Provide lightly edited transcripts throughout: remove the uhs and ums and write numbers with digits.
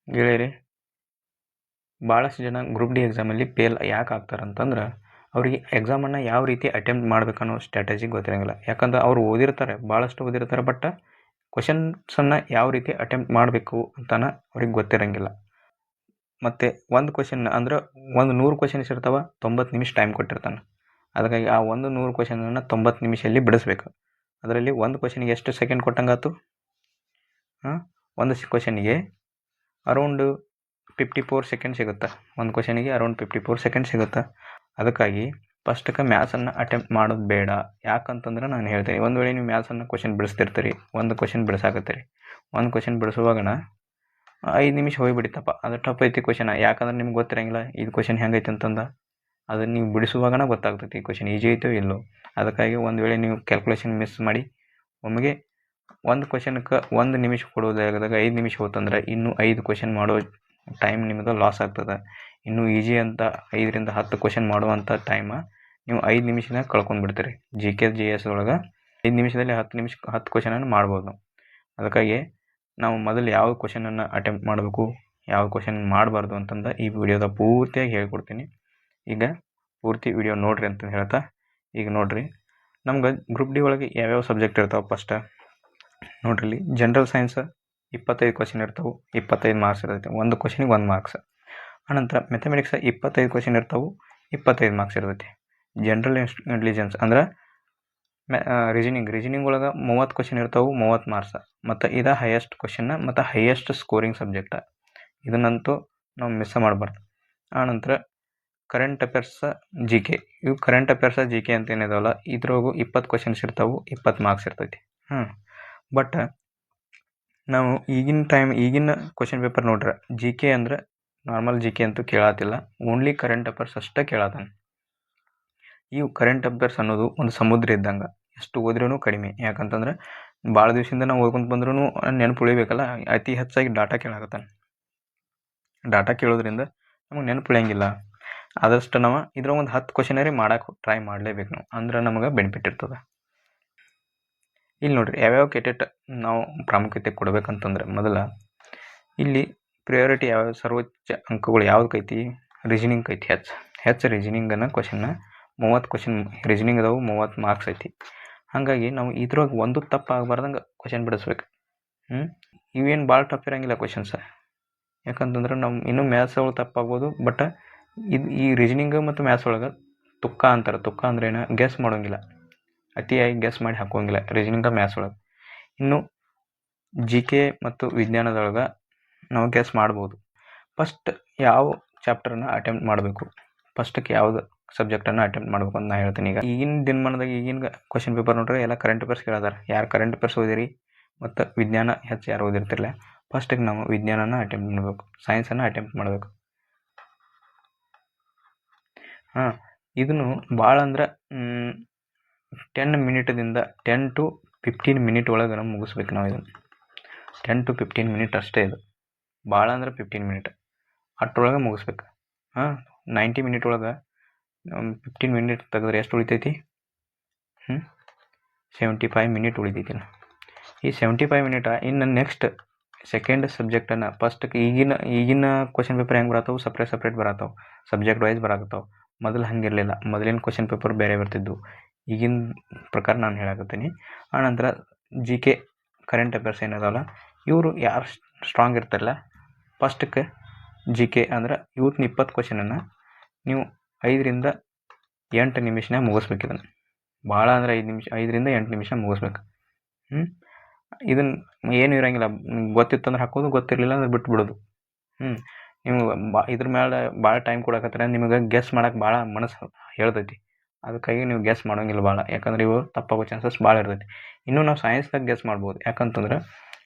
ಗೆಳೆಯರೇ, ಭಾಳಷ್ಟು ಜನ ಗ್ರೂಪ್ ಡಿ ಎಕ್ಸಾಮಲ್ಲಿ ಫೇಲ್ ಯಾಕೆ ಆಗ್ತಾರಂತಂದ್ರೆ ಅವರಿಗೆ ಎಕ್ಸಾಮನ್ನು ಯಾವ ರೀತಿ ಅಟೆಂಪ್ಟ್ ಮಾಡ್ಬೇಕನ್ನೋ ಸ್ಟ್ರಾಟಜಿ ಗೊತ್ತಿರಂಗಿಲ್ಲ. ಯಾಕಂದ್ರೆ ಅವ್ರು ಓದಿರ್ತಾರೆ, ಭಾಳಷ್ಟು ಓದಿರ್ತಾರೆ, ಬಟ್ ಕ್ವಶನ್ಸನ್ನು ಯಾವ ರೀತಿ ಅಟೆಂಪ್ಟ್ ಮಾಡಬೇಕು ಅಂತಾನೆ ಅವ್ರಿಗೆ ಗೊತ್ತಿರಂಗಿಲ್ಲ. ಮತ್ತು ಒಂದು ಕ್ವಶನ್ ಅಂದ್ರೆ 100 ಕ್ವಶನ್ಸ್ ಇರ್ತಾವೆ, 90 ನಿಮಿಷ ಟೈಮ್ ಕೊಟ್ಟಿರ್ತಾನೆ. ಅದಕ್ಕಾಗಿ ಆ 100 ಕ್ವಶನನ್ನು 90 ನಿಮಿಷದಲ್ಲಿ ಬಿಡಿಸ್ಬೇಕು. ಅದರಲ್ಲಿ ಒಂದು ಕ್ವಶನಿಗೆ ಎಷ್ಟು ಸೆಕೆಂಡ್ ಕೊಟ್ಟಂಗಾಯ್ತು? ಒಂದು ಕ್ವಶನಿಗೆ ಅರೌಂಡ್ 54 ಸೆಕೆಂಡ್ ಸಿಗುತ್ತೆ. ಒಂದು ಕ್ವಶನಿಗೆ ಅರೌಂಡ್ 54 ಸೆಕೆಂಡ್ ಸಿಗುತ್ತೆ. ಅದಕ್ಕಾಗಿ ಫಸ್ಟ್ಗೆ ಮ್ಯಾಥ್ಸನ್ನು ಅಟೆಂಪ್ಟ್ ಮಾಡೋದು ಬೇಡ. ಯಾಕಂತಂದ್ರೆ ನಾನು ಹೇಳ್ತೀನಿ, ಒಂದು ವೇಳೆ ನೀವು ಮ್ಯಾಥ್ಸನ್ನು ಕ್ವಶನ್ ಬಿಡಿಸ್ತಿರ್ತೀರಿ, ಒಂದು ಕ್ವಶನ್ ಬಿಡಿಸಾಕತ್ತೀರಿ, ಒಂದು ಕ್ವಶನ್ ಬಿಡಿಸುವಾಗನ 5 ನಿಮಿಷ ಹೋಗಿಬಿಡಿತಪ್ಪ, ಅದು ಟಫ್ ಐತಿ ಕ್ವಶನ್. ಯಾಕಂದ್ರೆ ನಿಮ್ಗೆ ಗೊತ್ತಿರಂಗಿಲ್ಲ ಇದು ಕ್ವಶನ್ ಹೆಂಗೈತೆ ಅಂತಂದು. ಅದನ್ನು ನೀವು ಬಿಡಿಸುವಾಗನ ಗೊತ್ತಾಗ್ತೈತಿ ಈ ಕ್ವಶನ್ ಈಜಿ ಐತೋ ಇಲ್ಲೋ. ಅದಕ್ಕಾಗಿ ಒಂದು ವೇಳೆ ನೀವು ಕ್ಯಾಲ್ಕುಲೇಷನ್ ಮಿಸ್ ಮಾಡಿ ಒಮ್ಮೆಗೆ ಒಂದು ಕ್ವಶನ್ಗೆ 1 ನಿಮಿಷ ಕೊಡೋದಾಗದಾಗ 5 ನಿಮಿಷ ಹೋತಂದ್ರೆ ಇನ್ನೂ 5 ಕ್ವಶನ್ ಮಾಡೋ ಟೈಮ್ ನಿಮಗೆ ಲಾಸ್ ಆಗ್ತದೆ. ಇನ್ನೂ ಈಜಿ ಅಂತ 5ರಿಂದ 10 ಕ್ವಶನ್ ಮಾಡುವಂಥ ಟೈಮ ನೀವು 5 ನಿಮಿಷದಾಗ ಕಳ್ಕೊಂಡ್ಬಿಡ್ತೀರಿ. GS ಒಳಗೆ 5 ನಿಮಿಷದಲ್ಲಿ 10 ಕ್ವಶನನ್ನು ಮಾಡ್ಬೋದು ನಾವು. ಅದಕ್ಕಾಗಿ ನಾವು ಮೊದಲು ಯಾವ ಕ್ವಶನನ್ನು ಅಟೆಂಪ್ಟ್ ಮಾಡಬೇಕು, ಯಾವ ಕ್ವಶನ್ ಮಾಡಬಾರ್ದು ಅಂತಂದು ಈ ವಿಡಿಯೋದ ಪೂರ್ತಿಯಾಗಿ ಹೇಳ್ಕೊಡ್ತೀನಿ. ಈಗ ಪೂರ್ತಿ ವಿಡಿಯೋ ನೋಡ್ರಿ ಅಂತ ಹೇಳ್ತಾ, ಈಗ ನೋಡ್ರಿ, ನಮ್ಗೆ ಗ್ರೂಪ್ ಡಿ ಒಳಗೆ ಯಾವ್ಯಾವ ಸಬ್ಜೆಕ್ಟ್ ಇರ್ತಾವೆ ಫಸ್ಟ್ ನೋಡ್ರಿ. ಜನರಲ್ ಸೈನ್ಸ್ 25 ಕ್ವಶನ್ ಇರ್ತಾವೆ, 25 ಮಾರ್ಕ್ಸ್ ಇರ್ತೈತೆ. ಒಂದು ಕ್ವಶನಿಗೆ 1 ಮಾರ್ಕ್ಸ್. ಆನಂತರ ಮ್ಯಾಥಮೆಟಿಕ್ಸ್ 25 ಕ್ವಶನ್ ಇರ್ತಾವೆ, 25 ಮಾರ್ಕ್ಸ್ ಇರ್ತೈತಿ. ಜನರಲ್ ಇಂಟೆಲಿಜೆನ್ಸ್ ಅಂದ್ರೆ ರೀಸನಿಂಗ್ ಒಳಗೆ 30 ಕ್ವಶನ್ ಇರ್ತಾವೆ, 30 ಮಾರ್ಕ್ಸ್. ಮತ್ತು ಇದು ಹೈಯೆಸ್ಟ್ ಕ್ವಶನ್ನ ಮತ್ತು ಹೈಯೆಸ್ಟ್ ಸ್ಕೋರಿಂಗ್ ಸಬ್ಜೆಕ್ಟ್. ಇದನ್ನಂತೂ ನಾವು ಮಿಸ್ ಮಾಡಬಾರ್ದು. ಆನಂತರ ಕರೆಂಟ್ ಅಫೇರ್ಸ್, GK. ಇವು ಕರೆಂಟ್ ಅಫೇರ್ಸ್ GK ಅಂತ ಏನಿದಾವಲ್ಲ, ಇದ್ರಾಗೂ 20 ಕ್ವಶನ್ಸ್ ಇರ್ತಾವೆ, 20 ಮಾರ್ಕ್ಸ್ ಇರ್ತೈತಿ. ಬಟ್ ನಾವು ಈಗಿನ ಕ್ವಶನ್ ಪೇಪರ್ ನೋಡ್ರೆ GK ಅಂದ್ರೆ ನಾರ್ಮಲ್ GK ಅಂತೂ ಕೇಳತ್ತಿಲ್ಲ, ಓನ್ಲಿ ಕರೆಂಟ್ ಅಫೇರ್ಸ್ ಅಷ್ಟೇ ಕೇಳತ್ತಾನೆ. ಈ ಕರೆಂಟ್ ಅಫೇರ್ಸ್ ಅನ್ನೋದು ಒಂದು ಸಮುದ್ರ ಇದ್ದಂಗೆ, ಎಷ್ಟು ಓದ್ರೂ ಕಡಿಮೆ. ಯಾಕಂತಂದ್ರೆ ಭಾಳ ದಿವಸದಿಂದ ನಾವು ಓದ್ಕೊಂತ ಬಂದ್ರೂ ನೆನಪು ಉಳಿಬೇಕಲ್ಲ, ಅತಿ ಹೆಚ್ಚಾಗಿ ಡಾಟಾ ಕೇಳಾಕತ್ತಾನೆ. ಡಾಟಾ ಕೇಳೋದ್ರಿಂದ ನಮಗೆ ನೆನಪು ಉಳಿಯಂಗಿಲ್ಲ. ಆದಷ್ಟು ನಾವು ಇದ್ರಾಗ ಒಂದು 10 ಕ್ವಶನರಿ ಮಾಡೋಕೆ ಟ್ರೈ ಮಾಡಲೇಬೇಕು ನಾವು, ಅಂದ್ರೆ ನಮಗೆ ಬೆನಿಫಿಟ್ ಇರ್ತದೆ. ಇಲ್ಲಿ ನೋಡ್ರಿ, ಯಾವ್ಯಾವ ಕೆಟೆಟ್ ನಾವು ಪ್ರಾಮುಖ್ಯತೆ ಕೊಡ್ಬೇಕಂತಂದ್ರೆ, ಮೊದಲ ಇಲ್ಲಿ ಪ್ರಿಯಾರಿಟಿ ಯಾವ್ಯಾವ ಸರ್ವೋಚ್ಚ ಅಂಕಗಳು ಯಾವುದಕ್ಕೈತಿ? ರೀಸನಿಂಗ್ ಐತಿ. ಹೆಚ್ಚು ರೀಸನಿಂಗನ್ನು ಕ್ವಶನ್ನ 30 ಕ್ವಶನ್ ರೀಸನಿಂಗ್ ಅದಾವು, 30 ಮಾರ್ಕ್ಸ್ ಐತಿ. ಹಾಗಾಗಿ ನಾವು ಇದ್ರೊಳಗೆ ಒಂದು ತಪ್ಪು ಆಗಬಾರ್ದಂಗೆ ಕ್ವಶನ್ ಬಿಡಿಸ್ಬೇಕು. ಇವೇನು ಭಾಳ ಟಫ್ ಇರೋಂಗಿಲ್ಲ ಕ್ವಶನ್ಸ್. ಯಾಕಂತಂದ್ರೆ ನಾವು ಇನ್ನೂ ಮ್ಯಾಥ್ಸ್ ಒಳಗೆ ತಪ್ಪಾಗ್ಬೋದು, ಬಟ್ ಈ ರೀಸನಿಂಗ್ ಮತ್ತು ಮ್ಯಾಥ್ಸ್ ಒಳಗೆ ತುಕ್ಕ ಅಂತಾರೆ. ತುಕ್ಕ ಅಂದ್ರೆ ಏನು? ಗೆಸ್ ಮಾಡೋಂಗಿಲ್ಲ, ಅತಿಯಾಗಿ ಗೆಸ್ ಮಾಡಿ ಹಾಕೋಂಗಿಲ್ಲ ರೀಸನಿಂಗ್ ಮ್ಯಾಥ್ಸ್ ಒಳಗೆ. ಇನ್ನು GK ಮತ್ತು ವಿಜ್ಞಾನದೊಳಗೆ ನಾವು ಗೆಸ್ ಮಾಡ್ಬೋದು. ಫಸ್ಟ್ ಯಾವ ಚಾಪ್ಟರನ್ನು ಅಟೆಂಪ್ಟ್ ಮಾಡಬೇಕು, ಫಸ್ಟಕ್ಕೆ ಯಾವುದು ಸಬ್ಜೆಕ್ಟನ್ನು ಅಟೆಂಪ್ಟ್ ಮಾಡಬೇಕು ಅಂತ ನಾನು ಹೇಳ್ತೀನಿ. ಈಗಿನ ದಿನಮಾನದಾಗ ಈಗಿನ ಕ್ವಶನ್ ಪೇಪರ್ ನೋಡ್ರೆ ಎಲ್ಲ ಕರೆಂಟ್ ಅಫೇರ್ಸ್ ಕೇಳಿದಾರೆ. ಯಾರು ಕರೆಂಟ್ ಅಫೇರ್ಸ್ ಓದಿರಿ ಮತ್ತು ವಿಜ್ಞಾನ ಹೆಚ್ಚು ಯಾರು ಓದಿರ್ತಿರಲ್ಲ, ಫಸ್ಟಿಗೆ ನಾವು ವಿಜ್ಞಾನನ ಅಟೆಂಪ್ಟ್ ಮಾಡಬೇಕು, ಸೈನ್ಸನ್ನು ಅಟೆಂಪ್ಟ್ ಮಾಡಬೇಕು. ಇದನ್ನು ಭಾಳ ಅಂದ್ರೆ 10 ಮಿನಿಟದಿಂದ 10 to 15 ಮಿನಿಟ್ ಒಳಗೆ ನಾವು ಮುಗಿಸ್ಬೇಕು. ನಾವು ಇದನ್ನು 10 to 15 ಮಿನಿಟ್ ಅಷ್ಟೇ. ಇದು ಭಾಳ ಅಂದ್ರೆ 15 ಮಿನಿಟ್ ಅಷ್ಟರೊಳಗೆ ಮುಗಿಸ್ಬೇಕು. 90 ಮಿನಿಟ್ ಒಳಗೆ 15 ಮಿನಿಟ್ ತೆಗೆದ್ರೆ ಎಷ್ಟು ಉಳಿತೈತಿ? 75 ಮಿನಿಟ್ ಉಳಿತೈತಿ. ಈ 75 ಮಿನಿಟ ಇನ್ನು ನೆಕ್ಸ್ಟ್ ಸೆಕೆಂಡ್ ಸಬ್ಜೆಕ್ಟನ್ನು ಫಸ್ಟ್ಗೆ ಈಗಿನ ಕ್ವಶನ್ ಪೇಪರ್ ಹೆಂಗೆ ಬರತ್ತವು? ಸಪ್ರೇಟ್ ಬರತ್ತವು, ಸಬ್ಜೆಕ್ಟ್ ವೈಸ್ ಬರಾಕತ್ತವು. ಮೊದಲು ಹಂಗಿರಲಿಲ್ಲ. ಮೊದಲಿನ ಕ್ವಶನ್ ಪೇಪರ್ ಬೇರೆ ಬರ್ತಿದ್ವು. ಈಗಿನ ಪ್ರಕಾರ ನಾನು ಹೇಳಕತ್ತೀನಿ. ಆನಂತರ GK ಕರೆಂಟ್ ಅಫೇರ್ಸ್ ಏನಿದಾವಲ್ಲ, ಇವರು ಯಾರು ಸ್ಟ್ರಾಂಗ್ ಇರ್ತಾರಲ್ಲ, ಫಸ್ಟಕ್ಕೆ GK ಅಂದ್ರೆ ಇವತ್ತಿನ 20 ಕ್ವಶನನ್ನು ನೀವು 5ರಿಂದ 8 ನಿಮಿಷನ ಮುಗಿಸ್ಬೇಕು. ಇದನ್ನು ಭಾಳ ಅಂದ್ರೆ 5ರಿಂದ 8 ನಿಮಿಷ ಮುಗಿಸ್ಬೇಕು. ಇದನ್ನು ಏನು ಇರೋಂಗಿಲ್ಲ, ಗೊತ್ತಿತ್ತು ಅಂದ್ರೆ ಹಾಕೋದು, ಗೊತ್ತಿರಲಿಲ್ಲ ಅಂದ್ರೆ ಬಿಟ್ಬಿಡೋದು. ನೀವು ಇದ್ರ ಮೇಲೆ ಭಾಳ ಟೈಮ್ ಕೊಡಕತ್ತರ, ನಿಮಗೆ ಗೆಸ್ ಮಾಡೋಕೆ ಭಾಳ ಮನಸ್ಸು ಹೇಳ್ತೈತಿ. ಅದಕ್ಕಾಗಿ ನೀವು ಗೆಸ್ ಮಾಡೋಂಗಿಲ್ಲ ಭಾಳ, ಯಾಕಂದ್ರೆ ಇವು ತಪ್ಪಾಗೋ ಚಾನ್ಸಸ್ ಭಾಳ ಇರ್ತೈತಿ. ಇನ್ನೂ ನಾವು ಸೈನ್ಸ್ದಾಗ ಗೆಸ್ ಮಾಡ್ಬೋದು, ಯಾಕಂತಂದ್ರೆ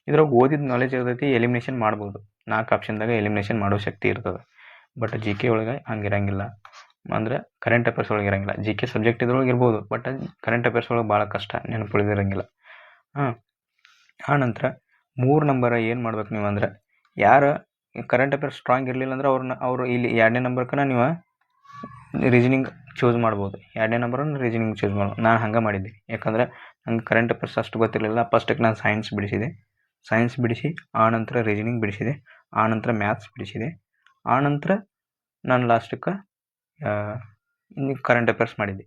ಇದ್ರಾಗ ಓದಿದ ನಾಲೆಜ್ ಇರ್ತೈತಿ, ಎಲಿಮಿನೇಷನ್ ಮಾಡ್ಬೋದು. 4 ಆಪ್ಷನ್ದಾಗ ಎಲಿಮಿನೇಷನ್ ಮಾಡೋ ಶಕ್ತಿ ಇರ್ತದೆ. ಬಟ್ GK ಒಳಗೆ ಹಂಗಿರಂಗಿಲ್ಲ, ಅಂದ್ರೆ ಕರೆಂಟ್ ಅಫೇರ್ಸ್ ಒಳಗೆ ಇರೋಂಗಿಲ್ಲ. GK ಸಬ್ಜೆಕ್ಟ್ ಇದ್ರೊಳಗೆ ಇರ್ಬೋದು, ಬಟ್ ಕರೆಂಟ್ ಅಫೇರ್ಸ್ ಒಳಗೆ ಭಾಳ ಕಷ್ಟ, ನೆನಪು ಉಳಿದಿರೋಂಗಿಲ್ಲ. ಆನಂತರ 3 ನಂಬರ್ ಏನು ಮಾಡ್ಬೇಕು ನೀವು ಅಂದ್ರೆ, ಯಾರು ಕರೆಂಟ್ ಅಫೇರ್ಸ್ ಸ್ಟ್ರಾಂಗ್ ಇರಲಿಲ್ಲ ಅಂದ್ರೆ ಅವರು ಇಲ್ಲಿ 2ನೇ ನಂಬರ್ಕನ ನೀವು ರೀಸನಿಂಗ್ ಚೂಸ್ ಮಾಡ್ಬೋದು. 2ನೇ ನಂಬರನ್ನು ರೀಸನಿಂಗ್ ಚೂಸ್ ಮಾಡ್ಬೋದು. ನಾನು ಹಂಗೆ ಮಾಡಿದ್ದೆ, ಯಾಕಂದ್ರೆ ನಂಗೆ ಕರೆಂಟ್ ಅಫೇರ್ಸ್ ಅಷ್ಟು ಗೊತ್ತಿರಲಿಲ್ಲ. ಫಸ್ಟಿಗೆ ನಾನು ಸೈನ್ಸ್ ಬಿಡಿಸಿ ಆನಂತರ ರೀಸನಿಂಗ್ ಬಿಡಿಸಿದೆ. ಆನಂತರ ಮ್ಯಾಥ್ಸ್ ಬಿಡಿಸಿದೆ. ಆನಂತರ ನಾನು ಲಾಸ್ಟಕ್ಕೆ ಕರೆಂಟ್ ಅಫೇರ್ಸ್ ಮಾಡಿದ್ದೆ.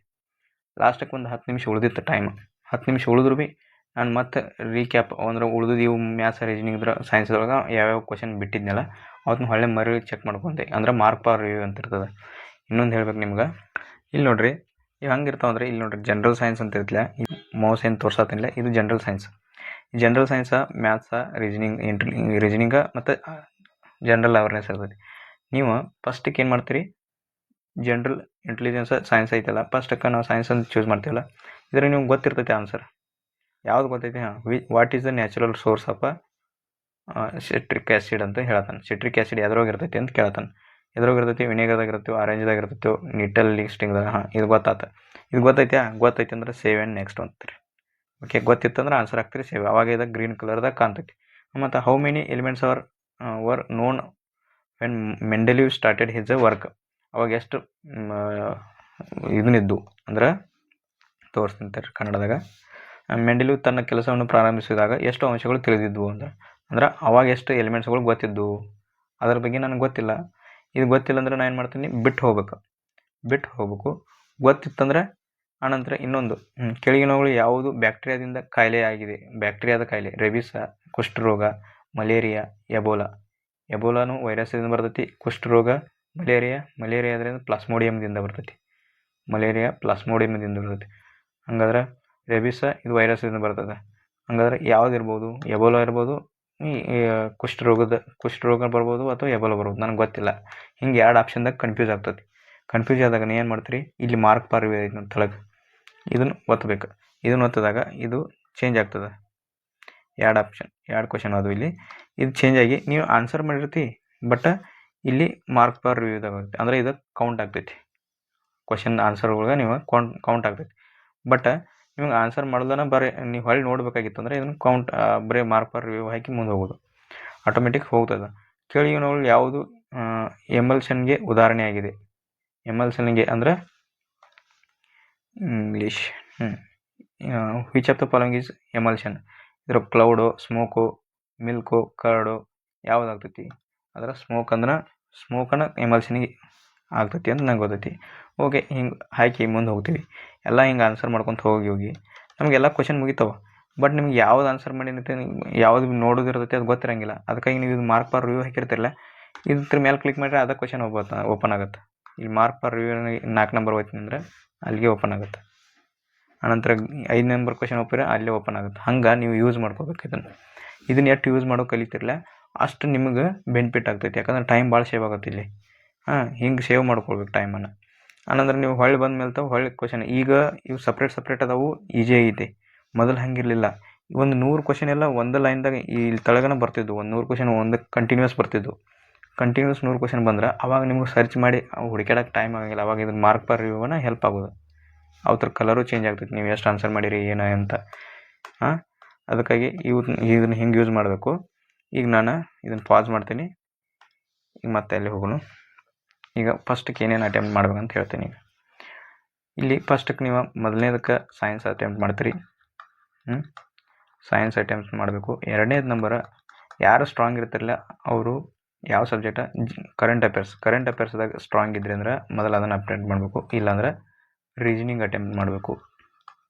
ಲಾಸ್ಟಕ್ಕೆ ಒಂದು 10 ನಿಮಿಷ ಉಳಿದಿತ್ತು ಟೈಮ್. 10 ನಿಮಿಷ ಉಳಿದ್ರು ಭೀ ನಾನು ಮತ್ತೆ ರೀಕ್ಯಾಪ್ ಅಂದ್ರೆ ಉಳಿದು ಇವು ಮ್ಯಾಥ್ಸ್ ರೀಸನಿಂಗ್ ಸೈನ್ಸ್ದೊಳಗೆ ಯಾವ್ಯಾವ ಕ್ವಶನ್ ಬಿಟ್ಟಿದ್ನಲ್ಲ ಅವತ್ತನ್ನ ಹೊಳ್ಳೆ ಮರಿ ಚೆಕ್ ಮಾಡ್ಕೊಂಡೆ. ಅಂದ್ರೆ ಮಾರ್ಕ್ ಪರ್ ರಿವ್ಯೂ ಅಂತ ಇರ್ತದೆ. ಇನ್ನೊಂದು ಹೇಳ್ಬೇಕು ನಿಮ್ಗೆ, ಇಲ್ಲಿ ನೋಡ್ರಿ ಇವು ಹಂಗಿರ್ತಾವೆ ಅಂದರೆ ಇಲ್ಲಿ ನೋಡ್ರಿ ಜನರಲ್ ಸೈನ್ಸ್ ಅಂತ ಇರ್ತಿಲ್ಲ, ಮೌಸ್ ಏನು ತೋರ್ಸತ್ತಿಲ್ಲ, ಇದು general science. General science maths reasoning ಮತ್ತು ಜನರಲ್ ಅವೇರ್ನೆಸ್ ಇರ್ತೈತಿ. ನೀವು ಫಸ್ಟಿಗೆ ಏನು ಮಾಡ್ತೀರಿ, ಜನರಲ್ ಇಂಟೆಲಿಜೆನ್ಸ್ ಸೈನ್ಸ್ ಐತಲ್ಲ, ಫಸ್ಟಕ್ಕೆ ನಾವು ಸೈನ್ಸ್ ಅಂತ ಚೂಸ್ ಮಾಡ್ತೀವಲ್ಲ, ಇದ್ರೆ ನಿಮ್ಗೆ ಗೊತ್ತಿರ್ತೈತಿ ಆನ್ಸರ್ ಯಾವ್ದು ಗೊತ್ತೈತಿ. What is the natural source of citric acid ಅಂತ ಹೇಳ್ತಾನೆ. ಸಿಟ್ರಿಕ್ ಆ್ಯಸಿಡ್ ಎದ್ರೋಗಿರ್ತೈತಿ ಅಂತ ಕೇಳ್ತಾನೆ. ಎದ್ರೋಗಿರ್ತೈತಿ, ವಿನೇಗರ್ದಾಗ ಇರ್ತೀವಿ, ಆರೆಂಜ್ದಾಗ ಇರ್ತೈತಿ, ನಿಟಲ್ ಲಿಸ್ಟಿಂಗ್ದಾಗ. ಇದು ಗೊತ್ತಾತ. ಇದು ಗೊತ್ತೈತಿ ಅಂದ್ರೆ ಸೇವ್ ಆ್ಯಂಡ್ ನೆಕ್ಸ್ಟ್ ಅಂತೀರಿ. ಓಕೆ, ಗೊತ್ತಿತ್ತಂದ್ರೆ ಆನ್ಸರ್ ಹಾಕ್ತೀರಿ, ಸೇವ್. ಅವಾಗ ಇದಾಗ ಗ್ರೀನ್ ಕಲರ್ದಾಗ ಕಾಣ್ತೈತಿ. ಮತ್ತು how many elements were known when Mendeleev started his work. ಅವಾಗ ಎಷ್ಟು ಇದನ್ನಿದ್ದು ಅಂದ್ರೆ ತೋರಿಸ್ತಿಂತಾರೆ ಕನ್ನಡದಾಗ. ಮೆಂಡೆಲಿವ್ ತನ್ನ ಕೆಲಸವನ್ನು ಪ್ರಾರಂಭಿಸಿದಾಗ ಎಷ್ಟು ಅಂಶಗಳು ತಿಳಿದಿದ್ವು ಅಂದ್ರೆ ಅವಾಗ ಎಷ್ಟು ಎಲಿಮೆಂಟ್ಸ್ಗಳು ಗೊತ್ತಿದ್ದವು, ಅದ್ರ ಬಗ್ಗೆ ನನಗೆ ಗೊತ್ತಿಲ್ಲ. ಇದು ಗೊತ್ತಿಲ್ಲ ಅಂದ್ರೆ ನಾನು ಏನು ಮಾಡ್ತೀನಿ, ಬಿಟ್ಟು ಹೋಗ್ಬೇಕು. ಗೊತ್ತಿತ್ತಂದ್ರೆ ಆನಂತರ ಇನ್ನೊಂದು ಕೆಳಗಿನವುಗಳು ಯಾವುದು ಬ್ಯಾಕ್ಟೀರಿಯಾದಿಂದ ಕಾಯಿಲೆ ಆಗಿದೆ. ಬ್ಯಾಕ್ಟೀರಿಯಾದ ಕಾಯಿಲೆ ರೆಬಿಸ, ಕುಷ್ಠರೋಗ, ಮಲೇರಿಯಾ, ಎಬೋಲಾನು ವೈರಸ್ದಿಂದ ಬರ್ತೈತಿ. ಕುಷ್ಠರೋಗ ಮಲೇರಿಯಾ ಅದರಿಂದ ಪ್ಲಾಸ್ಮೋಡಿಯಮ್ದಿಂದ ಬರ್ತೈತಿ. ಹಂಗಾದ್ರೆ ರೆಬಿಸ ಇದು ವೈರಸ್ದಿಂದ ಬರ್ತದೆ. ಹಂಗಾದ್ರೆ ಯಾವ್ದು ಇರ್ಬೋದು, ಎಬೋಲಾ ಇರ್ಬೋದು, ಕುಷ್ಠರೋಗ ಬರ್ಬೋದು, ಅಥವಾ ಎಬೋಲಾ ಬರ್ಬೋದು, ನನಗೆ ಗೊತ್ತಿಲ್ಲ. ಹಿಂಗೆ 2 ಆಪ್ಷನ್ದಾಗ ಕನ್ಫ್ಯೂಸ್ ಆಗ್ತೈತಿ. ಕನ್ಫ್ಯೂಸ್ ಆದಾಗ ನೀವು ಏನು ಮಾಡ್ತೀರಿ, ಇಲ್ಲಿ ಮಾರ್ಕ್ ಪರ್ ರಿವ್ಯೂ ಐತೆ ಅಂತ ಕೆಳಗೆ ಇದನ್ನು ಒತ್ತಬೇಕು. ಇದನ್ನು ಒತ್ತಿದಾಗ ಇದು ಚೇಂಜ್ ಆಗ್ತದೆ. 2 ಕ್ವಶನ್ ಅದು ಇಲ್ಲಿ ಇದು ಚೇಂಜ್ ಆಗಿ ನೀವು ಆನ್ಸರ್ ಮಾಡಿರ್ತಿ, ಬಟ್ ಇಲ್ಲಿ ಮಾರ್ಕ್ ಪರ್ ರಿವ್ಯೂದಾಗ ಆಗುತ್ತೆ. ಅಂದರೆ ಇದು ಕೌಂಟ್ ಆಗ್ತೈತಿ. ಕ್ವಶನ್ ಆನ್ಸರ್ಗಳಿಗೆ ನೀವು ಕೌಂಟ್ ಆಗ್ತೈತಿ. ಬಟ್ ನಿಮ್ಗೆ ಆನ್ಸರ್ ಮಾಡ್ದನ ಬರೀ ನೀವು ಹೊಳ್ಳಿ ನೋಡಬೇಕಾಗಿತ್ತು ಅಂದರೆ ಇದನ್ನು ಬರೀ ಮಾರ್ಕ್ ಪರ್ ರಿವ್ಯೂ ಹಾಕಿ ಮುಂದೆ ಹೋಗೋದು ಆಟೋಮೆಟಿಕ್ ಹೋಗ್ತದೆ. ಕೆಳಗಿನವುಗಳು ಯಾವುದು ಎಮಲ್ಷನ್ಗೆ ಉದಾಹರಣೆ ಆಗಿದೆ. ಎಮಲ್ಷನ್ಗೆ ಅಂದರೆ English which of the following is emulsion. ಇದರ ಕ್ಲೌಡು, ಸ್ಮೋಕು, ಮಿಲ್ಕು, ಕರ್ಡು ಯಾವುದಾಗ್ತೈತಿ. ಅದರ ಸ್ಮೋಕನ್ನು ಎಮಲ್ಷನ್ಗೆ ಆಗ್ತೈತಿ ಅಂತ ನಂಗೆ ಗೊತ್ತೈತಿ. ಓಕೆ, ಹಿಂಗೆ ಹಾಕಿ ಮುಂದೆ ಹೋಗ್ತೀವಿ. ಎಲ್ಲ ಹಿಂಗೆ ಆನ್ಸರ್ ಮಾಡ್ಕೊತ ಹೋಗಿ ನಮಗೆಲ್ಲ ಕ್ವಶನ್ ಮುಗಿತಾವೆ. ಬಟ್ ನಿಮ್ಗೆ ಯಾವ್ದು ಆನ್ಸರ್ ಮಾಡಿರುತ್ತೆ, ಯಾವ್ದು ನೋಡೋದಿರ್ತೈತಿ ಅದು ಗೊತ್ತಿರಂಗಿಲ್ಲ. ಅದಕ್ಕಾಗಿ ನೀವು ಇದು ಮಾರ್ಕ್ ಪರ್ ರಿವ್ಯೂ ಹಾಕಿರ್ತಿರಲ್ಲ, ಇದ್ರ ಮೇಲೆ ಕ್ಲಿಕ್ ಮಾಡಿದ್ರೆ ಅದೇ ಕ್ವಶನ್ ಓಪನ್ ಆಗುತ್ತೆ. ಇಲ್ಲಿ ಮಾರ್ಕ್ ಪರ್ ರಿವ್ಯೂ 4 ನಂಬರ್ ಹೋಯ್ತೀನಿ ಅಂದರೆ ಅಲ್ಲಿಗೆ ಓಪನ್ ಆಗುತ್ತೆ. ಆನಂತರ 5 ನಂಬರ್ ಕ್ವಶನ್ ಅಲ್ಲೇ ಓಪನ್ ಆಗುತ್ತೆ. ಹಂಗೆ ನೀವು ಯೂಸ್ ಮಾಡ್ಕೋಬೇಕು ಇದನ್ನು ಎಷ್ಟು ಯೂಸ್ ಮಾಡೋ ಕಲಿತಿರಲ್ಲ ಅಷ್ಟು ನಿಮಗೆ ಬೆನಿಫಿಟ್ ಆಗ್ತೈತಿ. ಯಾಕಂದ್ರೆ ಟೈಮ್ ಭಾಳ ಸೇವ್ ಆಗುತ್ತೆ ಇಲ್ಲಿ. ಹಿಂಗೆ ಸೇವ್ ಮಾಡ್ಕೊಳ್ಬೇಕು ಟೈಮನ್ನು. ಆನಂದ್ರೆ ನೀವು ಹೊಳ್ಳಿ ಬಂದ ಮೇಲೆ ಹೊಳ್ಳಿ ಕ್ವಶನ್ ಈಗ ಇವು ಸಪ್ರೇಟ್ ಅದಾವು, ಈಜಿ ಆಗೈತಿ. ಮೊದಲು ಹಂಗಿರಲಿಲ್ಲ. ಒಂದು 100 ಕ್ವಶನ್ ಎಲ್ಲ ಒಂದು ಲೈನ್ದಾಗ ಇಲ್ಲಿ ತಳಗನ ಬರ್ತಿದ್ವು. ಒಂದು 100 ಕ್ವಶನ್ ಒಂದು ಕಂಟಿನ್ಯೂಸ್ ಬರ್ತಿದ್ವು. 100 ಕ್ವಶನ್ ಬಂದ್ರೆ ಅವಾಗ ನಿಮ್ಗೆ ಸರ್ಚ್ ಮಾಡಿ ಹುಡುಕಾಡಕ್ಕೆ ಟೈಮ್ ಆಗಂಗಿಲ್ಲ. ಅವಾಗ ಇದನ್ನು ಮಾರ್ಕ್ ಪರ್ ರಿವ್ಯೂನ ಹೆಲ್ಪ್ ಆಗೋದು. ಅವ್ರ ಕಲರು ಚೇಂಜ್ ಆಗ್ತೈತಿ, ನೀವು ಎಷ್ಟು ಆನ್ಸರ್ ಮಾಡಿರಿ ಏನು ಅಂತ. ಅದಕ್ಕಾಗಿ ಇದನ್ನು ಹಿಂಗೆ ಯೂಸ್ ಮಾಡಬೇಕು. ಈಗ ನಾನು ಇದನ್ನು ಪಾಸ್ ಮಾಡ್ತೀನಿ. ಈಗ ಮತ್ತೆ ಅಲ್ಲಿ ಹೋಗೋಣ. ಈಗ ಫಸ್ಟಿಗೆ ಏನೇನು ಅಟೆಂಪ್ಟ್ ಮಾಡ್ಬೇಕಂತ ಹೇಳ್ತೀನಿ. ಇಲ್ಲಿ ಫಸ್ಟಿಗೆ ನೀವು ಮೊದಲನೇದಕ್ಕೆ ಸೈನ್ಸ್ ಅಟೆಂಪ್ಟ್ ಮಾಡ್ತೀರಿ. ಸೈನ್ಸ್ ಅಟೆಂಪ್ಟ್ ಮಾಡಬೇಕು. 2ನೇದು ನಂಬರ್ ಯಾರು ಸ್ಟ್ರಾಂಗ್ ಇರ್ತಿರಲ್ಲ ಅವರು ಯಾವ ಸಬ್ಜೆಕ್ಟ ಕರೆಂಟ್ ಅಫೇರ್ಸ್ದಾಗ ಸ್ಟ್ರಾಂಗ್ ಇದ್ರಿ ಅಂದ್ರೆ ಮೊದಲು ಅದನ್ನು ಅಟೆಂಪ್ಟ್ ಮಾಡಬೇಕು. ಇಲ್ಲಾಂದ್ರೆ ರೀಸನಿಂಗ್ ಅಟೆಂಪ್ಟ್ ಮಾಡಬೇಕು.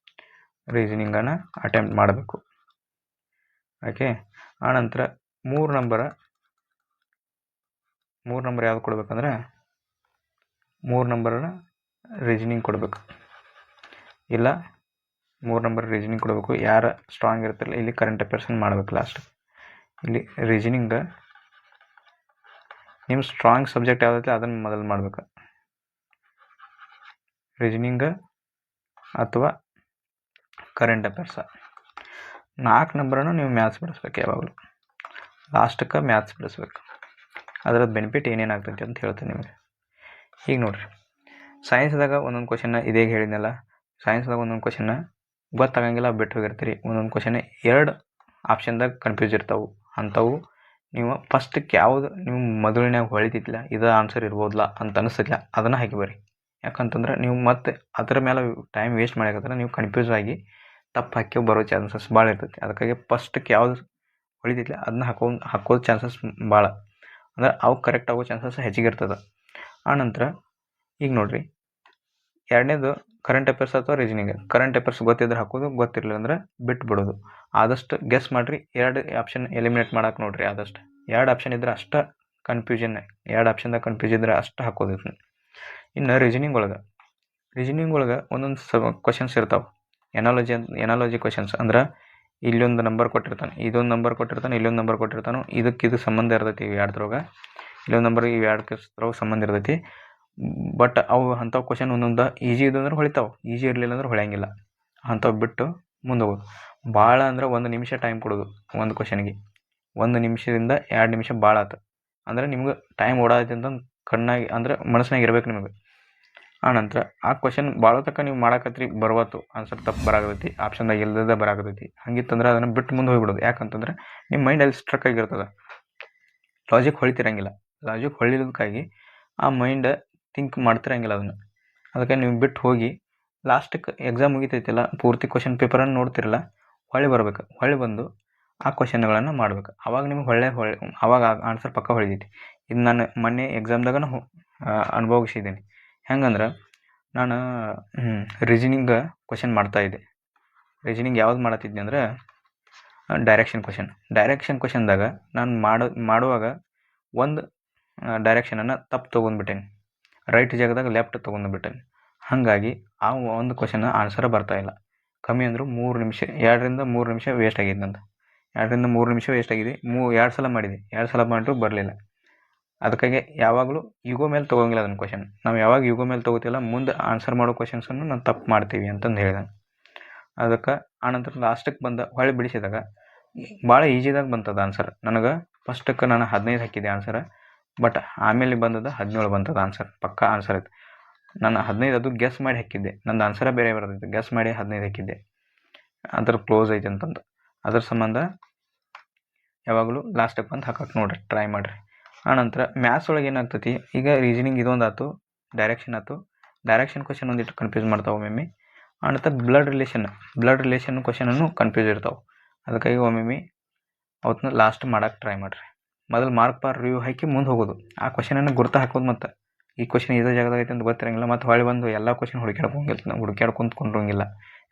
ರೀಸನಿಂಗನ್ನು ಅಟೆಂಪ್ಟ್ ಮಾಡಬೇಕು. ಓಕೆ, ಆನಂತರ 3 ನಂಬರ್ ಯಾವ್ದು ಕೊಡ್ಬೇಕಂದ್ರೆ 3 ನಂಬರನ್ನ ರೀಸನಿಂಗ್ ಕೊಡಬೇಕು. ಇಲ್ಲ 3 ನಂಬರ್ ರೀಸನಿಂಗ್ ಕೊಡಬೇಕು. ಯಾರು ಸ್ಟ್ರಾಂಗ್ ಇರ್ತಿರಲ್ಲ ಇಲ್ಲಿ ಕರೆಂಟ್ ಅಫೇರ್ಸನ್ನು ಮಾಡಬೇಕು. ಲಾಸ್ಟ್ ಇಲ್ಲಿ ರೀಸನಿಂಗ್ ನಿಮ್ಮ ಸ್ಟ್ರಾಂಗ್ ಸಬ್ಜೆಕ್ಟ್ ಯಾವುದೈತೆ ಅದನ್ನು ಮೊದಲು ಮಾಡಬೇಕು. ರೀಸನಿಂಗ್ ಅಥವಾ ಕರೆಂಟ್ ಅಫೇರ್ಸ. 4 ನಂಬರನ್ನು ನೀವು ಮ್ಯಾಥ್ಸ್ ಬಿಡಿಸ್ಬೇಕು. ಯಾವಾಗಲೂ ಲಾಸ್ಟಕ್ಕೆ ಮ್ಯಾಥ್ಸ್ ಬಿಡಿಸ್ಬೇಕು. ಅದರದ್ದು ಬೆನಿಫಿಟ್ ಏನೇನಾಗ್ತೈತಿ ಅಂತ ಹೇಳ್ತೀನಿ ನಿಮಗೆ. ಈಗ ನೋಡಿರಿ, ಸೈನ್ಸ್ದಾಗ ಒಂದೊಂದು ಕ್ವಶನ್ನ ಇದೇ ಹೇಳಿದ್ನಲ್ಲ, ಸೈನ್ಸ್ದಾಗ ಒಂದೊಂದು ಕ್ವಶನ್ನ ಗೊತ್ತಾಗಂಗಿಲ್ಲ, ಬಿಟ್ಟು ಹೋಗಿರ್ತೀರಿ. ಒಂದೊಂದು ಕ್ವಶನ್ 2 ಆಪ್ಷನ್ದಾಗ ಕನ್ಫ್ಯೂಸ್ ಇರ್ತಾವೆ. ಅಂಥವು ನೀವು ಫಸ್ಟಿಗೆ ಯಾವುದು ನೀವು ಮೊದಲನ್ಯಾಗ ಹೊಳಿತಿದ್ದಿಲ್ಲ ಇದು ಆನ್ಸರ್ ಇರ್ಬೋದಲ್ಲ ಅಂತ ಅನಿಸ್ತಿಲ್ಲ ಅದನ್ನು ಹಾಕಿ ಬರ್ರಿ. ಯಾಕಂತಂದ್ರೆ ನೀವು ಮತ್ತೆ ಅದರ ಮೇಲೆ ಟೈಮ್ ವೇಸ್ಟ್ ಮಾಡಕತ್ತರ ನೀವು ಕನ್ಫ್ಯೂಸ್ ಆಗಿ ತಪ್ಪು ಹಾಕಿ ಬರೋ ಚಾನ್ಸಸ್ ಭಾಳ ಇರ್ತೈತಿ. ಅದಕ್ಕಾಗಿ ಫಸ್ಟಿಗೆ ಯಾವುದು ಹೊಳಿತಿದ್ದಿಲ್ಲ ಅದನ್ನ ಹಾಕೋದು ಚಾನ್ಸಸ್ ಭಾಳ. ಅಂದ್ರೆ ಅವು ಕರೆಕ್ಟ್ ಆಗೋ ಚಾನ್ಸಸ್ ಹೆಚ್ಚಿಗೆ ಇರ್ತದೆ. ಆನಂತರ ಈಗ ನೋಡಿರಿ, ಎರಡನೇದು ಕರೆಂಟ್ ಅಫೇರ್ಸ್ ಅಥವಾ ರೀಸನಿಂಗ್. ಕರೆಂಟ್ ಅಫೇರ್ಸ್ ಗೊತ್ತಿದ್ರೆ ಹಾಕೋದು, ಗೊತ್ತಿರಲಿಲ್ಲ ಅಂದ್ರೆ ಬಿಟ್ಟು ಬಿಡೋದು. ಆದಷ್ಟು ಗೆಸ್ ಮಾಡಿರಿ, 2 ಆಪ್ಷನ್ ಎಲಿಮಿನೇಟ್ ಮಾಡಕ್ಕೆ ನೋಡಿರಿ. ಆದಷ್ಟು 2 ಆಪ್ಷನ್ ಇದ್ರೆ ಅಷ್ಟು ಕನ್ಫ್ಯೂಷನ್, 2 ಆಪ್ಷನ್ದಾಗ ಕನ್ಫ್ಯೂಸ್ ಇದ್ರೆ ಅಷ್ಟು ಹಾಕೋದು. ಇನ್ನು ರೀಸನಿಂಗ್ ಒಳಗೆ ಒಂದೊಂದು ಕ್ವಶನ್ಸ್ ಇರ್ತಾವೆ. ಎನಾಲಜಿ ಕ್ವಶನ್ಸ್ ಅಂದ್ರೆ ಇಲ್ಲೊಂದು ನಂಬರ್ ಕೊಟ್ಟಿರ್ತಾನೆ, ಇದೊಂದು ನಂಬರ್ ಕೊಟ್ಟಿರ್ತಾನೆ, ಇಲ್ಲೊಂದು ನಂಬರ್ ಕೊಟ್ಟಿರ್ತಾನೆ, ಇದು ಸಂಬಂಧ ಇರ್ತೈತಿ. ಇವು ಎರಡ್ರೊಳಗೆ ಇಲ್ಲೊಂದು ನಂಬರ್, ಇವು ಎರಡರೊಳಗೆ ಸಂಬಂಧ ಇರ್ತೈತಿ. ಬಟ್ ಅವು ಅಂಥವು ಕ್ವಶನ್ ಒಂದೊಂದು ಈಜಿ ಇದು ಅಂದ್ರೆ ಹೊಳಿತಾವೆ, ಈಜಿ ಇರಲಿಲ್ಲ ಅಂದ್ರೆ ಹೊಳೆಯಂಗಿಲ್ಲ. ಅಂಥವು ಬಿಟ್ಟು ಮುಂದೆ ಹೋಗೋದು. ಭಾಳ ಅಂದ್ರೆ 1 ನಿಮಿಷ ಟೈಮ್ ಕೊಡೋದು ಒಂದು ಕ್ವಶನ್ಗೆ. 1 ನಿಮಿಷದಿಂದ 2 ನಿಮಿಷ ಭಾಳ ಆಯ್ತು ಅಂದ್ರೆ ನಿಮ್ಗೆ ಟೈಮ್ ಓಡಾದೈತಿ ಅಂತ ಕಣ್ಣಾಗಿ ಅಂದ್ರೆ ಮನಸ್ಸಿನಾಗ ಇರ್ಬೇಕು ನಿಮಗೆ. ಆನಂತರ ಆ ಕ್ವಶನ್ ಭಾಳ ತನಕ ನೀವು ಮಾಡಾಕತ್ರಿ, ಬರ್ವತ್ತು ಆನ್ಸರ್ ತಪ್ಪು ಬರಾಕತೈತಿ, ಆಪ್ಷನ್ದಾಗ ಇಲ್ದದ ಬರಾಕತೈತಿ. ಹಂಗಿತ್ತಂದ್ರೆ ಅದನ್ನು ಬಿಟ್ಟು ಮುಂದೆ ಹೋಗ್ಬಿಡೋದು. ಯಾಕಂತಂದ್ರೆ ನಿಮ್ಮ ಮೈಂಡ್ ಅಲ್ಲಿ ಸ್ಟ್ರಕ್ ಆಗಿರ್ತದೆ, ಲಾಜಿಕ್ ಹೊಳಿತಿರಂಗಿಲ್ಲ. ಲಾಜಿಕ್ ಹೊಳಿಲಿಕ್ಕಾಗಿ ಆ ಮೈಂಡ್ ಥಿಂಕ್ ಮಾಡ್ತಿರಂಗಿಲ್ಲ ಅದನ್ನು. ಅದಕ್ಕೆ ನೀವು ಬಿಟ್ಟು ಹೋಗಿ ಲಾಸ್ಟಿಗೆ ಎಕ್ಸಾಮ್ ಮುಗಿತೈತಿಲ್ಲ, ಪೂರ್ತಿ ಕ್ವಶನ್ ಪೇಪರನ್ನು ನೋಡ್ತಿರಲ್ಲ, ಹೊಳ್ಳಿ ಬಂದು ಆ ಕ್ವಶನ್ಗಳನ್ನು ಮಾಡ್ಬೇಕು. ಅವಾಗ ನಿಮ್ಗೆ ಅವಾಗ ಆನ್ಸರ್ ಪಕ್ಕ ಹೊಳಿತೈತಿ. ಇದು ನಾನು ಮೊನ್ನೆ ಎಕ್ಸಾಮ್ದಾಗ ಅನುಭವಿಸಿದ್ದೀನಿ. ಹೆಂಗಂದ್ರೆ ನಾನು ರೀಸನಿಂಗ್ ಕ್ವಶನ್ ಮಾಡ್ತಾಯಿದ್ದೆ. ರೀಸನಿಂಗ್ ಯಾವ್ದು ಮಾಡತ್ತಿದ್ದೆ ಅಂದ್ರೆ ಡೈರೆಕ್ಷನ್ ಕ್ವಶನ್ದಾಗ ನಾನು ಮಾಡುವಾಗ ಒಂದು ಡೈರೆಕ್ಷನನ್ನು ತಪ್ಪು ತೊಗೊಂಡ್ಬಿಟ್ಟೇನೆ, ರೈಟ್ ಜಾಗದಾಗ ಲೆಫ್ಟ್ ತೊಗೊಂಡ್ಬಿಟ್ಟೇನೆ. ಹಾಗಾಗಿ ಆ ಒಂದು ಕ್ವಶನ್ ಆನ್ಸರ್ ಬರ್ತಾಯಿಲ್ಲ. ಕಮ್ಮಿ ಅಂದರೂ 3 ನಿಮಿಷ, 2ರಿಂದ 3 ನಿಮಿಷ ವೇಸ್ಟ್ ಆಗಿದೆ ನಂದು. 2ರಿಂದ 3 ನಿಮಿಷ ವೇಸ್ಟ್ ಆಗಿದೆ. 2 ಸಲ ಮಾಡಿದೆ, 2 ಸಲ ಮಾಡಿದ್ರು ಬರಲಿಲ್ಲ. ಅದಕ್ಕಾಗಿ ಯಾವಾಗಲೂ ಯುಗೋ ಮೇಲೆ ತೊಗೊಂಗಿಲ್ಲ ಅದನ್ನು ಕ್ವಶನ್. ನಾವು ಯಾವಾಗ ಯುಗೋ ಮೇಲೆ ತೊಗೋತಿಲ್ಲ, ಮುಂದೆ ಆನ್ಸರ್ ಮಾಡೋ ಕ್ವಶನ್ಸನ್ನು ನಾವು ತಪ್ಪು ಮಾಡ್ತೀವಿ ಅಂತಂದು ಹೇಳಿದೆ. ಅದಕ್ಕೆ ಆನಂತರ ಲಾಸ್ಟಿಗೆ ಹೊಳ್ಳಿ ಬಿಡಿಸಿದಾಗ ಭಾಳ ಈಜಿದಾಗ ಬಂತದ ಆನ್ಸರ್. ನನಗೆ ಫಸ್ಟಕ್ಕೆ ನಾನು 15 ಹಾಕಿದ್ದೆ ಆನ್ಸರ್, ಬಟ್ ಆಮೇಲೆ ಬಂದದ 17 ಬಂತದ ಆನ್ಸರ್. ಪಕ್ಕಾ ಆನ್ಸರ್ ಐತೆ. ನಾನು 15 ಅದು ಗೆಸ್ ಮಾಡಿ ಹಾಕಿದ್ದೆ, ನಂದು ಆನ್ಸರೇ ಬೇರೆ ಬರ್ತೈತೆ. ಗೆಸ್ ಮಾಡಿ 15 ಹಾಕಿದ್ದೆ, ಅದ್ರ ಕ್ಲೋಸ್ ಐತೆ ಅಂತಂದು. ಅದ್ರ ಸಂಬಂಧ ಯಾವಾಗಲೂ ಲಾಸ್ಟಿಗೆ ಬಂದು ಹಾಕಕ್ಕೆ ನೋಡ್ರಿ, ಟ್ರೈ ಮಾಡಿರಿ. ಆನಂತರ ಮ್ಯಾಥ್ಸ್ ಒಳಗೆ ಏನಾಗ್ತೈತಿ, ಈಗ ರೀಸನಿಂಗ್ ಇದೊಂದು ಆಯ್ತು, ಡೈರೆಕ್ಷನ್ ಕ್ವಶನ್ ಒಂದಿಟ್ಟು ಕನ್ಫ್ಯೂಸ್ ಮಾಡ್ತಾವೆ ಒಮ್ಮೊಮ್ಮೆ. ಆನಂತರ ಬ್ಲಡ್ ರಿಲೇಷನ್ ಕ್ವಶನನ್ನು ಕನ್ಫ್ಯೂಸ್ ಇರ್ತಾವೆ. ಅದಕ್ಕಾಗಿ ಒಮ್ಮೊಮ್ಮೆ ಅವತ್ತನ್ನ ಲಾಸ್ಟ್ ಮಾಡಕ್ಕೆ ಟ್ರೈ ಮಾಡಿರಿ. ಮೊದಲು ಮಾರ್ಕ್ ಪಾರ್ ರಿವ್ಯೂ ಹಾಕಿ ಮುಂದೆ ಹೋಗೋದು, ಆ ಕ್ವಶನನ್ನು ಗುರ್ತು ಹಾಕೋದು. ಮತ್ತು ಈ ಕ್ವಶನ್ ಇದೇ ಜಾಗದಾಗ ಐತೆ ಅಂತ ಗೊತ್ತಿರಂಗಿಲ್ಲ, ಮತ್ತು ಹೊಳ್ಳಿ ಬಂದು ಎಲ್ಲ ಕ್ವಶನ್ ಹುಡುಕ್ಯಾಡ್ಕೊಂತುಕೊಂಡಿರಂಗಿಲ್ಲ.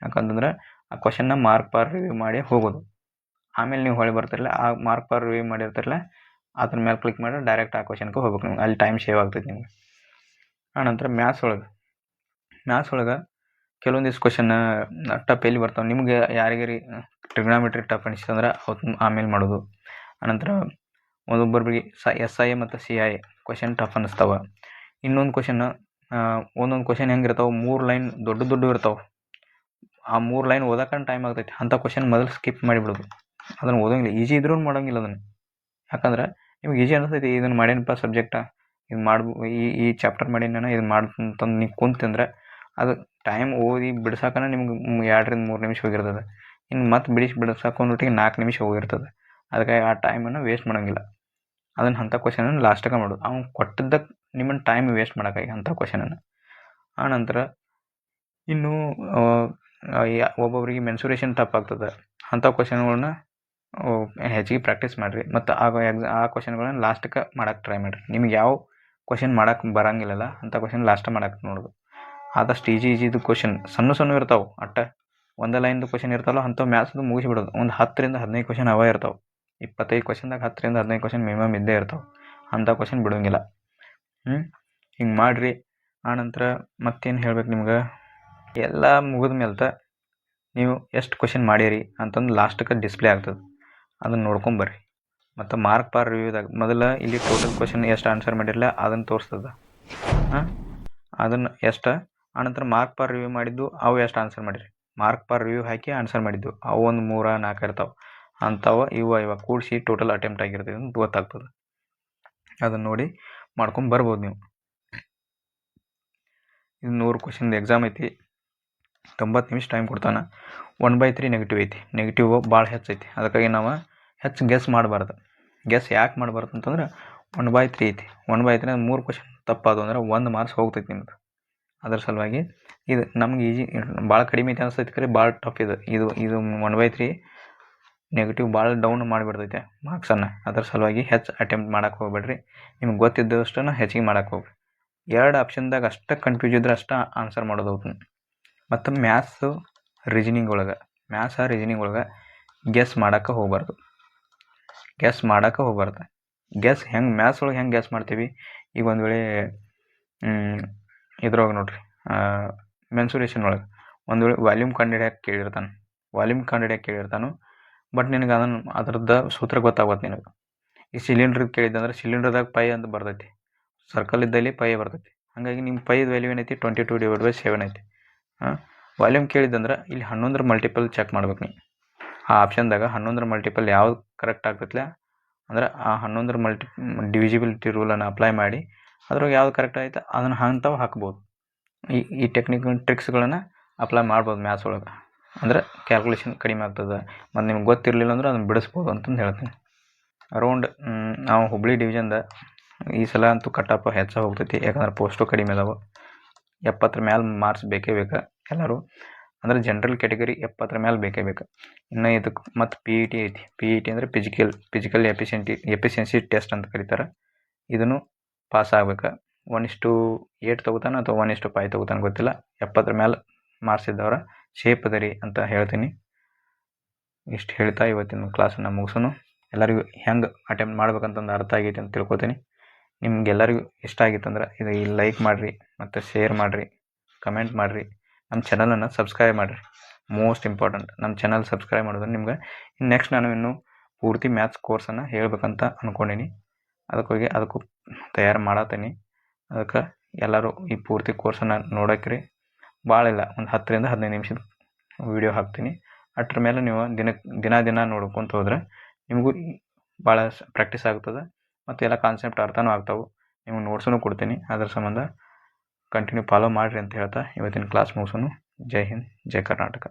ಯಾಕಂತಂದ್ರೆ ಆ ಕ್ವಶನ್ನ ಮಾರ್ಕ್ ಪಾರ್ ರಿವ್ಯೂ ಮಾಡಿ ಹೋಗೋದು. ಆಮೇಲೆ ನೀವು ಹೊಳ್ಳಿ ಬರ್ತಿರಲ್ಲ, ಆ ಮಾರ್ಕ್ ಪಾರ್ ರಿವ್ಯೂ ಮಾಡಿರ್ತಿರಲ್ಲ, ಅದ್ರ ಮೇಲೆ ಕ್ಲಿಕ್ ಮಾಡಿ ಡೈರೆಕ್ಟ್ ಆ ಕ್ವಶನ್ಗೆ ಹೋಗ್ಬೇಕು ನಿಮ್ಗೆ. ಅಲ್ಲಿ ಟೈಮ್ ಸೇವ್ ಆಗ್ತೈತಿ ನಿಮ್ಗೆ. ಆನಂತರ ಮ್ಯಾಥ್ಸ್ ಒಳಗೆ ಕೆಲವೊಂದಿಷ್ಟು ಕ್ವಶನ್ ಟಫ್ ಎಲ್ಲಿ ಬರ್ತಾವೆ ನಿಮ್ಗೆ, ಯಾರಿಗಾರಿ ಟ್ರಿಗ್ನಾಮೆಟ್ರಿ ಟಫ್ ಅನಿಸ್ತಂದ್ರೆ ಅವತ್ತು ಆಮೇಲೆ ಮಾಡೋದು. ಆನಂತರ ಒಬ್ಬೊಬ್ಬರಿಗೆ SI ಮತ್ತು CI ಕ್ವಶನ್ ಟಫ್ ಅನ್ನಿಸ್ತಾವೆ. ಇನ್ನೊಂದು ಕ್ವಶನ್, ಒಂದೊಂದು ಕ್ವಶನ್ ಹೆಂಗಿರ್ತಾವೆ, 3 ಲೈನ್ ದೊಡ್ಡ ಇರ್ತಾವೆ. ಆ 3 ಲೈನ್ ಓದಕ್ಕೆ ಟೈಮ್ ಆಗ್ತೈತಿ. ಅಂಥ ಕ್ವಶನ್ ಮೊದಲು ಸ್ಕಿಪ್ ಮಾಡಿಬಿಡೋದು, ಅದನ್ನು ಓದೋಂಗಿಲ್ಲ. ಈಜಿ ಇದ್ರೂ ಮಾಡೋಂಗಿಲ್ಲ ಅದನ್ನು. ಯಾಕಂದ್ರೆ ನಿಮ್ಗೆ ಈಜಿ ಅನಿಸ್ತೈತಿ, ಇದನ್ನು ಮಾಡೇನಪ್ಪ ಸಬ್ಜೆಕ್ಟ, ಇದು ಈ ಚಾಪ್ಟರ್ ಮಾಡೀನಿ ನಾನು, ಇದು ಮಾಡ್ತಂತಂದು ನೀವು ಕುಂತಂದ್ರೆ ಅದು ಟೈಮ್ ಓದಿ ಬಿಡ್ಸಾಕನ ನಿಮ್ಗೆ 2ರಿಂದ 3 ನಿಮಿಷ ಹೋಗಿರ್ತದೆ. ಇನ್ನು ಮತ್ತೆ ಬಿಡಿಸಾಕೊಂಡ್ಬಿಟ್ಟಿಗೆ 4 ನಿಮಿಷ ಹೋಗಿರ್ತದೆ. ಅದಕ್ಕಾಗಿ ಆ ಟೈಮನ್ನು ವೇಸ್ಟ್ ಮಾಡೋಂಗಿಲ್ಲ. ಅದನ್ನು ಅಂಥ ಕ್ವಶನನ್ನು ಲಾಸ್ಟಾಗ ಮಾಡೋದು. ಅವ್ನು ಕೊಟ್ಟಿದ್ದಕ್ಕೆ ನಿಮ್ಮನ್ನು ಟೈಮ್ ವೇಸ್ಟ್ ಮಾಡೋಕ್ಕಾಗಿ ಅಂಥ ಕ್ವಶನನ್ನು. ಆನಂತರ ಇನ್ನು ಒಬ್ಬೊಬ್ಬರಿಗೆ ಮೆನ್ಸುರೇಷನ್ ಟಫ್ ಆಗ್ತದೆ. ಅಂಥ ಕ್ವಶನ್ಗಳನ್ನ ಹೆಚ್ಚಿಗೆ ಪ್ರಾಕ್ಟೀಸ್ ಮಾಡಿರಿ. ಮತ್ತು ಆ ಕ್ವಶನ್ಗಳನ್ನ ಲಾಸ್ಟಿಗೆ ಮಾಡೋಕ್ಕೆ ಟ್ರೈ ಮಾಡಿರಿ. ನಿಮ್ಗೆ ಯಾವ ಕ್ವಶನ್ ಮಾಡೋಕ್ಕೆ ಬರೋಂಗಿಲ್ಲಲ್ಲ ಅಂಥ ಕ್ವಶನ್ ಲಾಸ್ಟ್ ಮಾಡೋಕ್ಕೆ ನೋಡೋದು. ಆದಷ್ಟು ಈಜಿದು ಕ್ವಶನ್ ಸಣ್ಣ ಇರ್ತಾವೆ. ಒಂದೇ ಲೈನ್ದು ಕ್ವಶನ್ ಇರ್ತಾವಲ್ಲ, ಅಂಥವು ಮ್ಯಾಥ್ಸ್ದು ಮುಗಿಸ್ಬಿಡೋದು. ಒಂದು 10ರಿಂದ 15 ಕ್ವಶನ್ ಅವೇ ಇರ್ತಾವೆ. 25 ಕ್ವಶನ್ದಾಗ 10ರಿಂದ 15 ಕ್ವಶನ್ ಮಿನಿಮಮ್ ಇದ್ದೇ ಇರ್ತಾವೆ. ಅಂಥ ಕ್ವಶನ್ ಬಿಡೋಂಗಿಲ್ಲ. ಹಿಂಗೆ ಮಾಡಿರಿ. ಆನಂತರ ಮತ್ತೇನು ಹೇಳ್ಬೇಕು ನಿಮ್ಗೆ, ಎಲ್ಲ ಮುಗಿದ ಮೇಲೆ ನೀವು ಎಷ್ಟು ಕ್ವಶನ್ ಮಾಡೀರಿ ಅಂತಂದು ಲಾಸ್ಟಿಗೆ ಡಿಸ್ಪ್ಲೇ ಆಗ್ತದೆ. ಅದನ್ನು ನೋಡ್ಕೊಂಬರ್ರಿ. ಮತ್ತು ಮಾರ್ಕ್ ಪಾರ್ ರಿವ್ಯೂದಾಗ ಮೊದಲು ಇಲ್ಲಿ ಟೋಟಲ್ ಕ್ವಶನ್ ಎಷ್ಟು ಆನ್ಸರ್ ಮಾಡಿರಲ್ಲ ಅದನ್ನು ತೋರಿಸ್ತದೆ. ಅದನ್ನು ಎಷ್ಟು, ಆನಂತರ ಮಾರ್ಕ್ ಪಾರ್ ರಿವ್ಯೂ ಮಾಡಿದ್ದು ಅವು ಎಷ್ಟು ಆನ್ಸರ್ ಮಾಡಿರಿ, ಮಾರ್ಕ್ ಪಾರ್ ರಿವ್ಯೂ ಹಾಕಿ ಆನ್ಸರ್ ಮಾಡಿದ್ದು ಅವು ಒಂದು 3-4 ಇರ್ತಾವೆ. ಅಂಥವು ಇವಾಗ ಕೂಡಿಸಿ ಟೋಟಲ್ ಅಟೆಂಪ್ಟ್ ಆಗಿರ್ತದೆ ಅಂತ ಗೊತ್ತಾಗ್ತದೆ. ಅದನ್ನು ನೋಡಿ ಮಾಡ್ಕೊಂಬರ್ಬೋದು ನೀವು. ಇದು 100 ಕ್ವಶನ್ದು ಎಕ್ಸಾಮ್ ಐತಿ. 90 ನಿಮಿಷ ಟೈಮ್ ಕೊಡ್ತಾನೆ. 1/3 ನೆಗೆಟಿವ್ ಐತಿ. ನೆಗೆಟಿವ್ ಭಾಳ ಹೆಚ್ಚೈತಿ. ಅದಕ್ಕಾಗಿ ನಾವು ಹೆಚ್ಚು ಗೆಸ್ ಮಾಡಬಾರ್ದು. ಗೆಸ್ ಯಾಕೆ ಮಾಡಬಾರ್ದು ಅಂತಂದ್ರೆ 1/3 ಐತಿ. 1/3 3 ಕ್ವಶನ್ ತಪ್ಪಾದವು ಅಂದ್ರೆ 1 ಮಾರ್ಕ್ಸ್ ಹೋಗ್ತೈತಿ ನಿಮ್ದು. ಅದ್ರ ಸಲುವಾಗಿ ಇದು ನಮ್ಗೆ ಈಜಿ ಭಾಳ ಕಡಿಮೆ ಐತಿ ಅನಿಸ್ತೈತಿ, ಕರೆ ಭಾಳ ಟಫ್ ಇದು 1/3 ನೆಗೆಟಿವ್ ಭಾಳ ಡೌನ್ ಮಾಡಿಬಿಡ್ತೈತೆ ಮಾರ್ಕ್ಸನ್ನು. ಅದ್ರ ಸಲುವಾಗಿ ಹೆಚ್ಚು ಅಟೆಂಪ್ಟ್ ಮಾಡೋಕ್ಕೆ ಹೋಗ್ಬೇಡ್ರಿ. ನಿಮ್ಗೆ ಗೊತ್ತಿದ್ದಷ್ಟನ್ನು ಹೆಚ್ಚಿಗೆ ಮಾಡೋಕ್ಕೆ ಹೋಗ್ರಿ. 2 ಆಪ್ಷನ್ದಾಗ ಅಷ್ಟೇ ಕನ್ಫ್ಯೂಸ್ ಇದ್ರೆ ಅಷ್ಟೇ ಆನ್ಸರ್ ಮಾಡೋದು ಹೋಗ್ತೀನಿ. ಮತ್ತು ಮ್ಯಾಥ್ಸು ರೀಸನಿಂಗ್ ಒಳಗೆ ಗೆಸ್ ಮಾಡೋಕ್ಕೆ ಹೋಗ್ಬಾರ್ದು. ಗೆಸ್ ಹೆಂಗೆ ಮ್ಯಾಥ್ಸ್ ಒಳಗೆ ಹೆಂಗೆ ಗೆಸ್ ಮಾಡ್ತೀವಿ, ಈಗ ಒಂದು ವೇಳೆ ಇದ್ರೊಳಗೆ ನೋಡ್ರಿ, ಮೆನ್ಸುರೇಷನ್ ಒಳಗೆ ಒಂದು ವೇಳೆ ವಾಲ್ಯೂಮ್ ಕಂಡುಹಿಡಿಯೋಕೆ ಕೇಳಿರ್ತಾನೆ. ಬಟ್ ನಿನಗೆ ಅದ್ರದ್ದು ಸೂತ್ರ ಗೊತ್ತಾಗುತ್ತೆ ನಿನಗೆ. ಈ ಸಿಲಿಂಡ್ರದ್ದು ಕೇಳಿದ್ದಂದ್ರೆ ಸಿಲಿಂಡ್ರದಾಗ ಪೈ ಅಂತ ಬರ್ತೈತಿ, ಸರ್ಕಲ್ ಇದ್ದಲ್ಲಿ ಪೈ ಬರ್ತೈತಿ. ಹಾಗಾಗಿ ನಿಮ್ಮ ಪೈದ ವ್ಯಾಲ್ಯೂ ಏನೈತಿ 22/7 ಐತಿ. ವಾಲ್ಯೂಮ್ ಕೇಳಿದ್ದಂದ್ರೆ ಇಲ್ಲಿ 11ರ ಮಲ್ಟಿಪಲ್ ಚೆಕ್ ಮಾಡ್ಬೇಕು ನೀ. ಆ ಆಪ್ಷನ್ದಾಗ 11ರ ಮಲ್ಟಿಪಲ್ ಯಾವ್ದು ಕರೆಕ್ಟ್ ಆಗ್ತೈತಿಲ್ಲ ಅಂದ್ರೆ ಆ 11ರ ಡಿವಿಜಿಬಿಲಿಟಿ ರೂಲನ್ನು ಅಪ್ಲೈ ಮಾಡಿ ಅದ್ರಾಗ ಯಾವ್ದು ಕರೆಕ್ಟ್ ಆಯ್ತು ಅದನ್ನು ಅಂಥವು ಹಾಕ್ಬೋದು. ಈ ಟ್ರಿಕ್ಸ್ಗಳನ್ನು ಅಪ್ಲೈ ಮಾಡ್ಬೋದು ಮ್ಯಾಥ್ಸ್ ಒಳಗೆ. ಅಂದ್ರೆ ಕ್ಯಾಲ್ಕುಲೇಷನ್ ಕಡಿಮೆ ಆಗ್ತದೆ. ಮತ್ತು ನಿಮ್ಗೆ ಗೊತ್ತಿರಲಿಲ್ಲ ಅಂದ್ರೆ ಅದನ್ನು ಬಿಡಿಸ್ಬೋದು ಅಂತಂದು ಹೇಳ್ತೀನಿ. ಅರೌಂಡ್ ನಾವು ಹುಬ್ಬಳ್ಳಿ ಡಿವಿಷನ್ದ ಈ ಸಲ ಅಂತೂ ಕಟ್-ಆಫ್ ಹೆಚ್ಚು ಹೋಗ್ತೈತಿ, ಯಾಕಂದ್ರೆ ಪೋಸ್ಟು ಕಡಿಮೆ ಅದಾವೆ. 70 ಮೇಲೆ ಮಾರ್ಕ್ಸ್ ಬೇಕೇ ಎಲ್ಲರೂ. ಅಂದ್ರೆ ಜನರಲ್ ಕ್ಯಾಟಗರಿ 70 ಮೇಲೆ ಬೇಕೇ ಇನ್ನು ಇದಕ್ಕೆ ಮತ್ತು PET ಐತಿ. PET ಅಂದರೆ ಫಿಸಿಕಲ್ ಎಫಿಷಿಯನ್ಸಿ ಟೆಸ್ಟ್ ಅಂತ ಕರೀತಾರೆ. ಇದನ್ನು ಪಾಸ್ ಆಗ್ಬೇಕು. 1:8 ತಗೋತಾನೆ ಅಥವಾ 1:5 ತಗೋತಾನೆ ಗೊತ್ತಿಲ್ಲ. 70 ಮೇಲೆ ಮಾರ್ಕ್ಸ್ ಇದ್ದವ್ರ ಶೇಪ್ ಅದರಿ ಅಂತ ಹೇಳ್ತೀನಿ. ಇಷ್ಟು ಹೇಳ್ತಾ ಇವತ್ತಿನ ಕ್ಲಾಸನ್ನು ಮುಗಿಸೋನು. ಎಲ್ಲರಿಗೂ ಹೆಂಗೆ ಅಟೆಂಪ್ಟ್ ಮಾಡ್ಬೇಕಂತಂದು ಅರ್ಥ ಆಗೈತಿ ಅಂತ ತಿಳ್ಕೊತೀನಿ. ನಿಮ್ಗೆಲ್ಲರಿಗೂ ಇಷ್ಟ ಆಗಿತ್ತಂದ್ರೆ ಇದು ಲೈಕ್ ಮಾಡಿರಿ ಮತ್ತು ಶೇರ್ ಮಾಡಿರಿ, ಕಮೆಂಟ್ ಮಾಡಿರಿ, ನಮ್ಮ ಚಾನಲನ್ನು ಸಬ್ಸ್ಕ್ರೈಬ್ ಮಾಡಿರಿ. ಮೋಸ್ಟ್ ಇಂಪಾರ್ಟೆಂಟ್, ನಮ್ಮ ಚಾನಲ್ ಸಬ್ಸ್ಕ್ರೈಬ್ ಮಾಡಿದ್ರೆ ನಿಮ್ಗೆ ನೆಕ್ಸ್ಟ್ ನಾನು ಇನ್ನೂ ಪೂರ್ತಿ ಮ್ಯಾಥ್ಸ್ ಕೋರ್ಸನ್ನು ಹೇಳ್ಬೇಕಂತ ಅಂದ್ಕೊಂಡೀನಿ. ಅದಕ್ಕೂ ತಯಾರು ಮಾಡತ್ತೀನಿ. ಅದಕ್ಕೆ ಎಲ್ಲರೂ ಈ ಪೂರ್ತಿ ಕೋರ್ಸನ್ನು ನೋಡೋಕ್ರಿ. ಭಾಳ ಇಲ್ಲ, ಒಂದು 10ರಿಂದ 15 ನಿಮಿಷದ ವೀಡಿಯೋ ಹಾಕ್ತೀನಿ. ಅದ್ರ ಮೇಲೆ ನೀವು ದಿನ ನೋಡ್ಕೊತ ಹೋದ್ರೆ ನಿಮಗೂ ಭಾಳ ಪ್ರಾಕ್ಟೀಸ್ ಆಗ್ತದೆ ಮತ್ತು ಎಲ್ಲ ಕಾನ್ಸೆಪ್ಟ್ ಅರ್ಥನೂ ಆಗ್ತಾವೆ. ನಿಮಗೆ ನೋಟ್ಸನ್ನು ಕೊಡ್ತೀನಿ. ಅದ್ರ ಸಂಬಂಧ ಕಂಟಿನ್ಯೂ ಫಾಲೋ ಮಾಡಿರಿ ಅಂತ ಹೇಳ್ತಾ ಇವತ್ತಿನ ಕ್ಲಾಸ್ ಮುಗಿಸೋನು. ಜೈ ಹಿಂದ್, ಜೈ ಕರ್ನಾಟಕ.